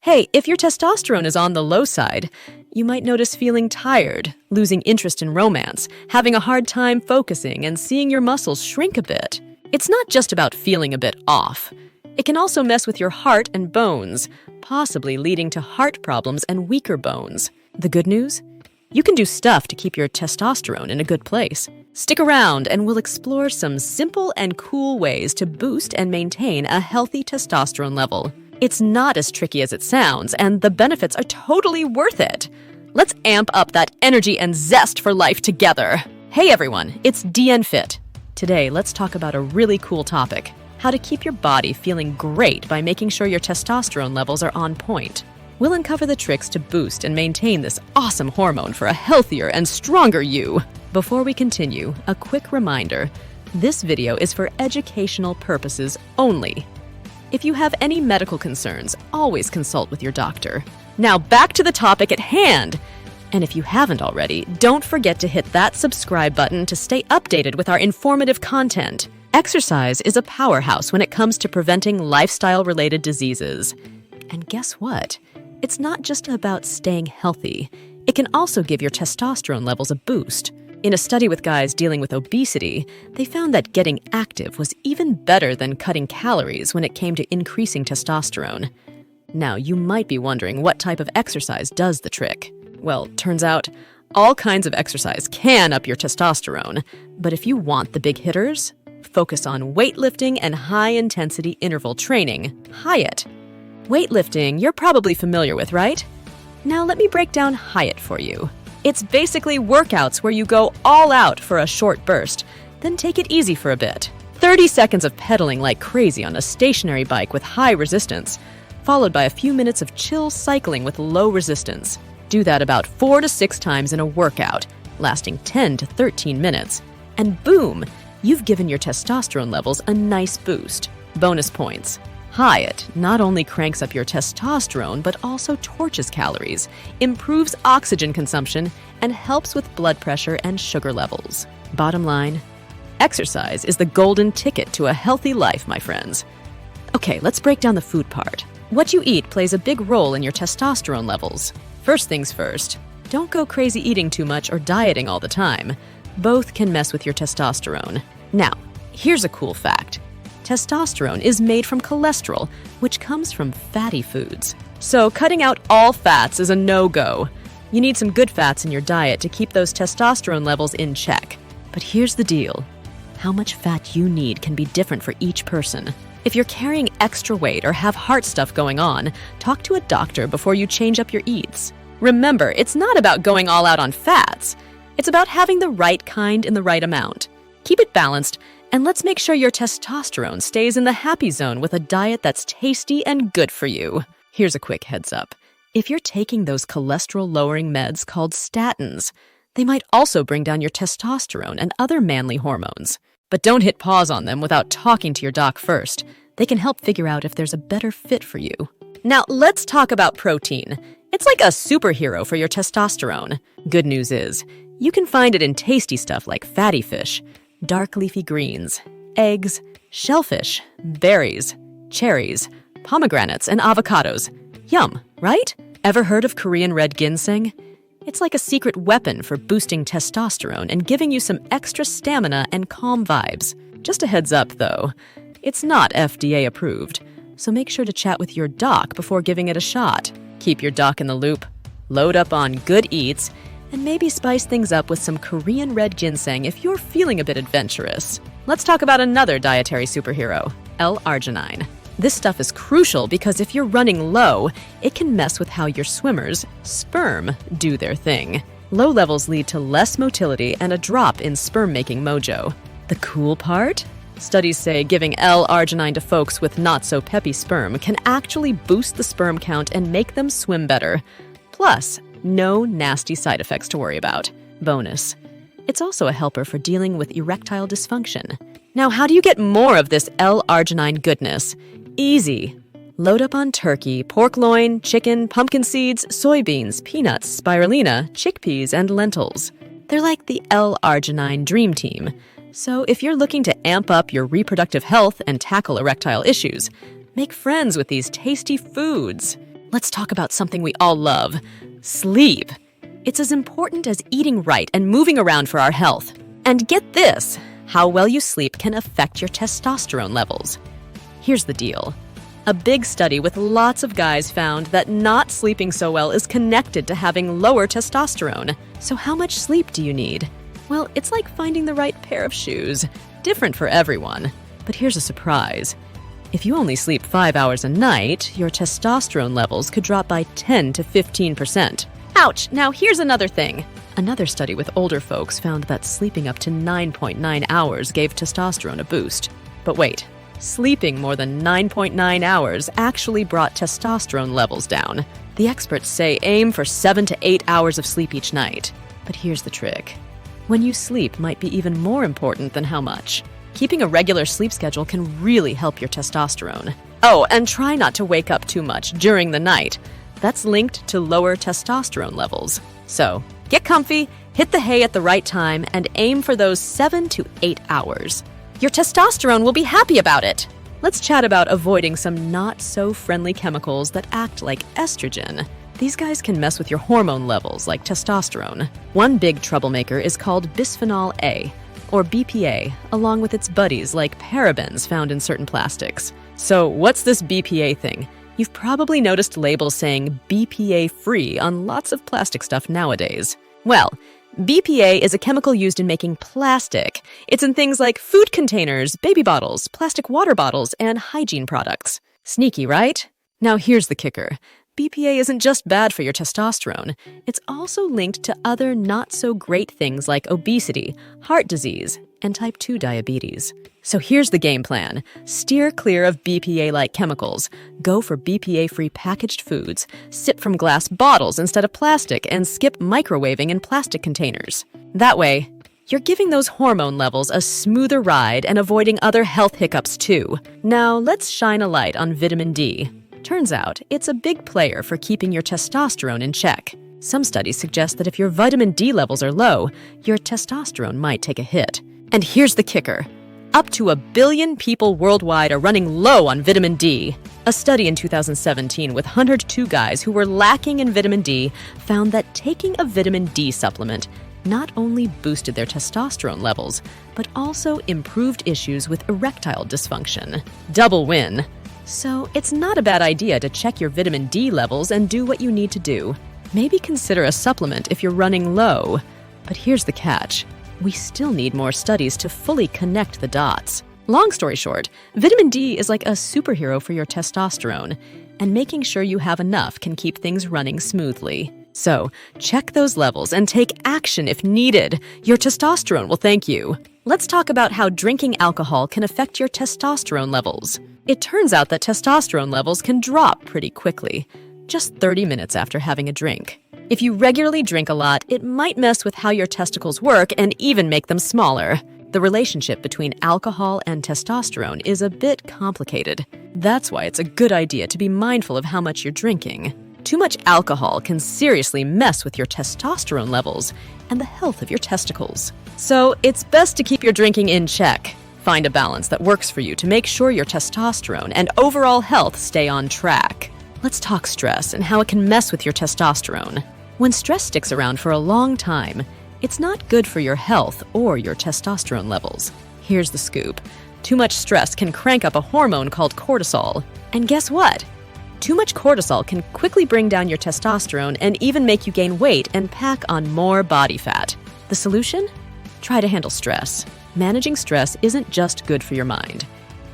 Hey, if your testosterone is on the low side, you might notice feeling tired, losing interest in romance, having a hard time focusing, and seeing your muscles shrink a bit. It's not just about feeling a bit off. It can also mess with your heart and bones, possibly leading to heart problems and weaker bones. The good news? You can do stuff to keep your testosterone in a good place. Stick around and we'll explore some simple and cool ways to boost and maintain a healthy testosterone level. It's not as tricky as it sounds, and the benefits are totally worth it. Let's amp up that energy and zest for life together. Hey everyone, it's DN Fit. Today, let's talk about a really cool topic: how to keep your body feeling great by making sure your testosterone levels are on point. We'll uncover the tricks to boost and maintain this awesome hormone for a healthier and stronger you. Before we continue, a quick reminder: this video is for educational purposes only. If you have any medical concerns, always consult with your doctor. Now back to the topic at hand. And if you haven't already, don't forget to hit that subscribe button to stay updated with our informative content. Exercise is a powerhouse when it comes to preventing lifestyle-related diseases. And guess what? It's not just about staying healthy. It can also give your testosterone levels a boost. In a study with guys dealing with obesity, they found that getting active was even better than cutting calories when it came to increasing testosterone. Now, you might be wondering what type of exercise does the trick. Well, turns out, all kinds of exercise can up your testosterone, but if you want the big hitters, focus on weightlifting and high-intensity interval training, HIIT. Weightlifting you're probably familiar with, right? Now let me break down HIIT for you. It's basically workouts where you go all out for a short burst, then take it easy for a bit. 30 seconds of pedaling like crazy on a stationary bike with high resistance, followed by a few minutes of chill cycling with low resistance. Do that about 4 to 6 times in a workout, lasting 10 to 13 minutes. And boom, you've given your testosterone levels a nice boost. Bonus points: HIIT not only cranks up your testosterone, but also torches calories, improves oxygen consumption, and helps with blood pressure and sugar levels. Bottom line, exercise is the golden ticket to a healthy life, my friends. Okay, let's break down the food part. What you eat plays a big role in your testosterone levels. First things first, don't go crazy eating too much or dieting all the time. Both can mess with your testosterone. Now, here's a cool fact. Testosterone is made from cholesterol, which comes from fatty foods. So cutting out all fats is a no-go. You need some good fats in your diet to keep those testosterone levels in check. But here's the deal. How much fat you need can be different for each person. If you're carrying extra weight or have heart stuff going on, talk to a doctor before you change up your eats. Remember, it's not about going all out on fats. It's about having the right kind in the right amount. Keep it balanced, and let's make sure your testosterone stays in the happy zone with a diet that's tasty and good for you. Here's a quick heads up. If you're taking those cholesterol-lowering meds called statins, they might also bring down your testosterone and other manly hormones. But don't hit pause on them without talking to your doc first. They can help figure out if there's a better fit for you. Now, let's talk about protein. It's like a superhero for your testosterone. Good news is, you can find it in tasty stuff like fatty fish, dark leafy greens, eggs, shellfish, berries, cherries, pomegranates, and avocados. Yum, right? Ever heard of Korean red ginseng? It's like a secret weapon for boosting testosterone and giving you some extra stamina and calm vibes. Just a heads up, though, it's not FDA approved, so make sure to chat with your doc before giving it a shot. Keep your doc in the loop, load up on good eats, and maybe spice things up with some Korean red ginseng if you're feeling a bit adventurous. Let's talk about another dietary superhero, L-arginine. This stuff is crucial because if you're running low, it can mess with how your swimmers' sperm do their thing. Low levels lead to less motility and a drop in sperm-making mojo. The cool part? Studies say giving L-arginine to folks with not-so-peppy sperm can actually boost the sperm count and make them swim better. Plus, no nasty side effects to worry about. Bonus, it's also a helper for dealing with erectile dysfunction. Now, how do you get more of this L-arginine goodness? Easy. Load up on turkey, pork loin, chicken, pumpkin seeds, soybeans, peanuts, spirulina, chickpeas, and lentils. They're like the L-arginine dream team. So if you're looking to amp up your reproductive health and tackle erectile issues, make friends with these tasty foods. Let's talk about something we all love: sleep. It's as important as eating right and moving around for our health. And get this, how well you sleep can affect your testosterone levels. Here's the deal. A big study with lots of guys found that not sleeping so well is connected to having lower testosterone. So how much sleep do you need? Well, it's like finding the right pair of shoes. Different for everyone. But here's a surprise. If you only sleep 5 hours a night, your testosterone levels could drop by 10 to 15%. Ouch! Now here's another thing. Another study with older folks found that sleeping up to 9.9 hours gave testosterone a boost. But wait. Sleeping more than 9.9 hours actually brought testosterone levels down. The experts say aim for 7 to 8 hours of sleep each night. But here's the trick. When you sleep might be even more important than how much. Keeping a regular sleep schedule can really help your testosterone. Oh, and try not to wake up too much during the night. That's linked to lower testosterone levels. So, get comfy, hit the hay at the right time, and aim for those 7 to 8 hours. Your testosterone will be happy about it. Let's chat about avoiding some not-so-friendly chemicals that act like estrogen. These guys can mess with your hormone levels like testosterone. One big troublemaker is called bisphenol A, or BPA, along with its buddies like parabens found in certain plastics. So what's this BPA thing? You've probably noticed labels saying BPA-free on lots of plastic stuff nowadays. Well, BPA is a chemical used in making plastic. It's in things like food containers, baby bottles, plastic water bottles, and hygiene products. Sneaky, right? Now here's the kicker. BPA isn't just bad for your testosterone. It's also linked to other not-so-great things like obesity, heart disease, and type 2 diabetes. So here's the game plan. Steer clear of BPA-like chemicals. Go for BPA-free packaged foods. Sip from glass bottles instead of plastic, and skip microwaving in plastic containers. That way, you're giving those hormone levels a smoother ride and avoiding other health hiccups too. Now, let's shine a light on vitamin D. Turns out, it's a big player for keeping your testosterone in check. Some studies suggest that if your vitamin D levels are low, your testosterone might take a hit. And here's the kicker. Up to 1 billion people worldwide are running low on vitamin D. A study in 2017 with 102 guys who were lacking in vitamin D found that taking a vitamin D supplement not only boosted their testosterone levels, but also improved issues with erectile dysfunction. Double win. So it's not a bad idea to check your vitamin D levels and do what you need to do. Maybe consider a supplement if you're running low. But here's the catch. We still need more studies to fully connect the dots. Long story short, vitamin D is like a superhero for your testosterone, and making sure you have enough can keep things running smoothly. So, check those levels and take action if needed. Your testosterone will thank you. Let's talk about how drinking alcohol can affect your testosterone levels. It turns out that testosterone levels can drop pretty quickly, just 30 minutes after having a drink. If you regularly drink a lot, it might mess with how your testicles work and even make them smaller. The relationship between alcohol and testosterone is a bit complicated. That's why it's a good idea to be mindful of how much you're drinking. Too much alcohol can seriously mess with your testosterone levels and the health of your testicles. So it's best to keep your drinking in check. Find a balance that works for you to make sure your testosterone and overall health stay on track. Let's talk stress and how it can mess with your testosterone. When stress sticks around for a long time, it's not good for your health or your testosterone levels. Here's the scoop. Too much stress can crank up a hormone called cortisol. And guess what? Too much cortisol can quickly bring down your testosterone and even make you gain weight and pack on more body fat. The solution? Try to handle stress. Managing stress isn't just good for your mind.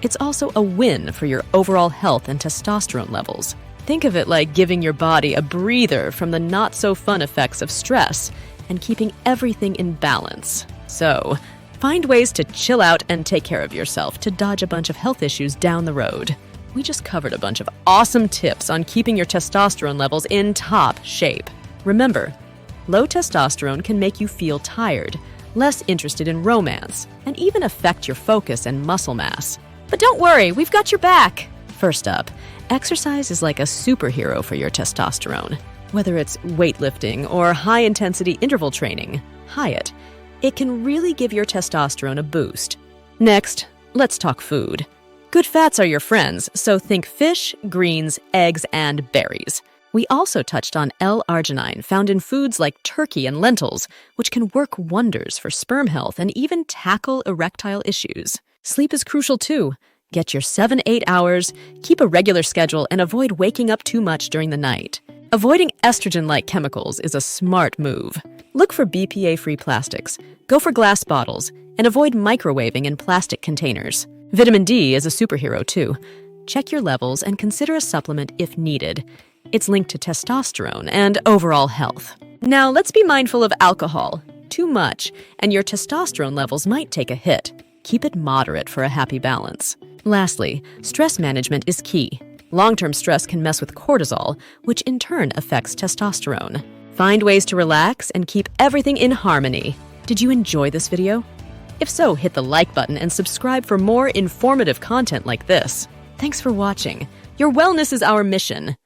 It's also a win for your overall health and testosterone levels. Think of it like giving your body a breather from the not-so-fun effects of stress and keeping everything in balance. So, find ways to chill out and take care of yourself to dodge a bunch of health issues down the road. We just covered a bunch of awesome tips on keeping your testosterone levels in top shape. Remember, low testosterone can make you feel tired, less interested in romance, and even affect your focus and muscle mass. But don't worry, we've got your back. First up, exercise is like a superhero for your testosterone. Whether it's weightlifting or high-intensity interval training, HIIT, it can really give your testosterone a boost. Next, let's talk food. Good fats are your friends, so think fish, greens, eggs, and berries. We also touched on L-arginine, found in foods like turkey and lentils, which can work wonders for sperm health and even tackle erectile issues. Sleep is crucial too. Get your 7-8 hours, keep a regular schedule, and avoid waking up too much during the night. Avoiding estrogen-like chemicals is a smart move. Look for BPA-free plastics, go for glass bottles, and avoid microwaving in plastic containers. Vitamin D is a superhero too. Check your levels and consider a supplement if needed. It's linked to testosterone and overall health. Now, let's be mindful of alcohol. Too much, and your testosterone levels might take a hit. Keep it moderate for a happy balance. Lastly, stress management is key. Long-term stress can mess with cortisol, which in turn affects testosterone. Find ways to relax and keep everything in harmony. Did you enjoy this video? If so, hit the like button and subscribe for more informative content like this. Thanks for watching. Your wellness is our mission.